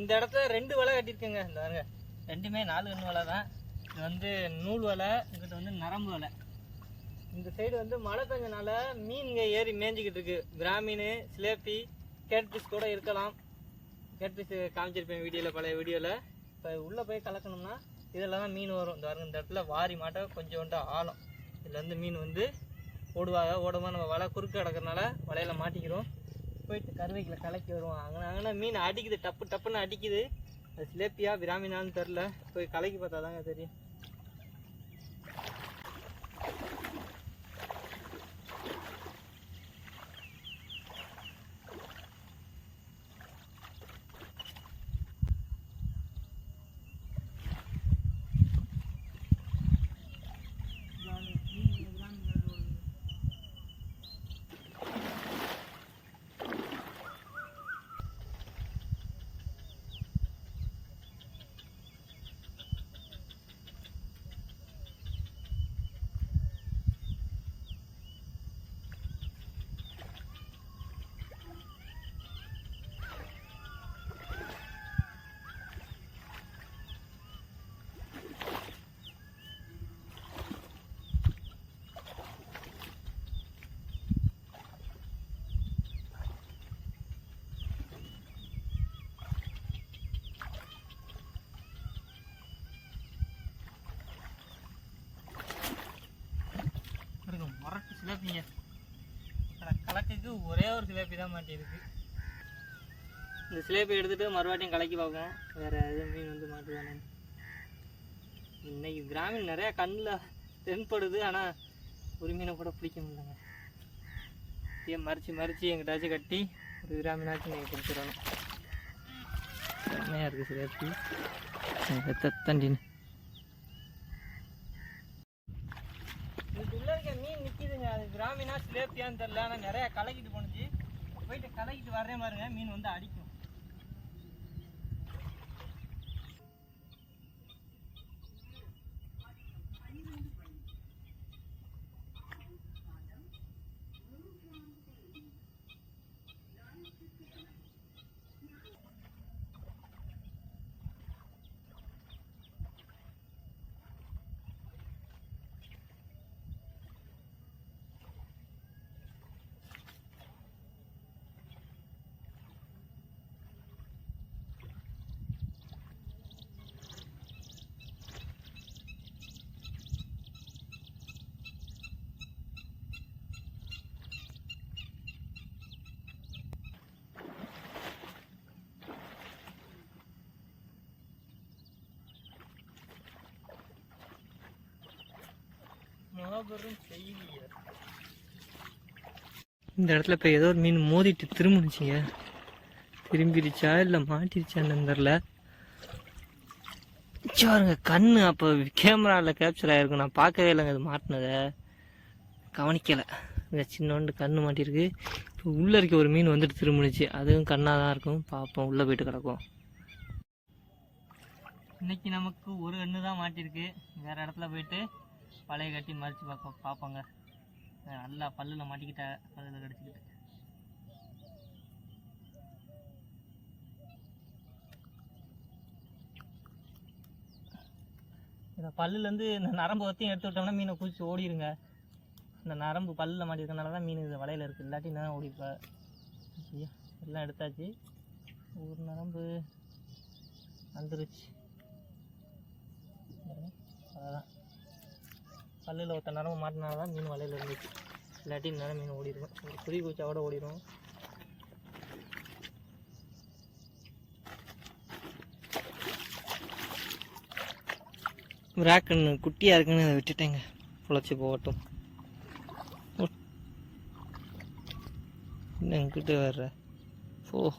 இந்த இடத்துல 2 வலை கட்டியிருக்குங்க. இந்த பாருங்க, ரெண்டுமே 4 கன்று வலை தான். இது வந்து நூல் வலை, இங்கிட்ட வந்து நரம்பு வலை. இந்த சைடு வந்து மழை பெஞ்சனால மீன்ங்க ஏறி மேய்ஞ்சிக்கிட்டு இருக்கு. பிராமீன், சிலேப்பி, கேட்ஃபிஷ் கூட இருக்கலாம். கேட்ஃபிஷ் காமிச்சிருப்பேன் வீடியோவில், பழைய வீடியோவில். இப்போ உள்ளே போய் கலக்கணும்னா இதில் தான் மீன் வரும். இந்த பாருங்க, இந்த இடத்துல வாரி மாட்ட கொஞ்சோண்டு ஆழம். இதில் வந்து மீன் வந்து ஓடுவாங்க. ஓடும்போது நம்ம வலை குறுக்க கிடக்கிறதுனால வலையில் மாட்டிக்கிறோம். போயிட்டு கருவைக்கில் கலக்கி வருவோம். அங்கே மீன் அடிக்குது, டப்பு டப்புன்னு அடிக்குது. அது சிலேப்பியா பிராமீனான்னு தெரில, போய் கலக்கி பார்த்தா தாங்க தெரியும். மொரட்டு சிலேப்பிங்க. கலக்குக்கு ஒரே ஒரு சிலேப்பி தான் மாட்டியிருக்கு. இந்த சிலேப்பி எடுத்துகிட்டு மறுபடியும் கலக்கி பார்ப்போம், வேறு எதுவும் மீன் வந்து மாட்டுதானே. இன்னைக்கு கிராமீன் நிறையா கண்ணில் தென்படுது, ஆனால் ஒரு மீனை கூட பிடிக்க முடியலங்க. ஏன் மறித்து எங்கிட்டாச்சும் கட்டி ஒரு கிராமீனாச்சும் நீங்கள் பிடிச்சிடணும். செம்மையாக இருக்குது சிலேப்பி தண்டின்னு. இதுக்குள்ளே இருக்க மீன் நிற்கிதுங்க, அது கிராமீனா சிலேப்பியான்னு தெரில, ஆனால் நிறையா கலக்கிட்டு போணுச்சு. போயிட்டு கலக்கிட்டு வர்றேன் பாருங்க, மீன் வந்து அடிக்கும். இந்த இடத்துல இப்போ ஏதோ ஒரு மீன் மோதிட்டு திரும்பிடுச்சிங்க. திரும்பிடுச்சா இல்லை மாட்டிருச்சான்னு தெரில. பாருங்க கண்ணு அப்போ கேமராவில் கேப்சர் ஆகிருக்கும், நான் பார்க்கவே இல்லைங்க. அது மாட்டினதை கவனிக்கலை. இந்த சின்னோண்டு கண்ணு மாட்டிருக்கு. இப்போ உள்ளே இருக்க ஒரு மீன் வந்துட்டு திரும்பிடுச்சு, அதுவும் கண்ணாக தான் இருக்கும். பார்ப்போம், உள்ளே போயிட்டு கிடக்கும். இன்னைக்கு நமக்கு ஒரு கண்ணு தான் மாட்டிருக்கு. வேறு இடத்துல போயிட்டு பழைய கட்டி மறித்து பார்ப்போங்க. நல்லா பல்லில் மாட்டிக்கிட்ட, பல்லில் கடிச்சிக்கிட்டு. இந்த பல்லுலேருந்து இந்த நரம்பு வத்தையும் எடுத்து விட்டோம்னா மீனை குதிச்சு ஓடிடுங்க. இந்த நரம்பு பல்லில் மாட்டிருக்கனால தான் மீன் இது வலையில் இருக்குது, இல்லாட்டி நான் ஓடிப்பேன். எல்லாம் எடுத்தாச்சு. ஒரு நரம்பு வந்துருச்சு, அதான் பல்லில் ஒருத்த நரம்பு மாட்டினால தான் மீன் வலையில் இருந்துச்சு, இல்லாட்டி நேரம் மீன் ஓடிடும். ஒரு குருவி குச்சாவோட ஓடிடும். விராக்கண்ணு குட்டியாக இருக்குன்னு அதை விட்டுட்டேங்க, பொழைச்சி போகட்டும். என்கிட்ட வர்ற ஓ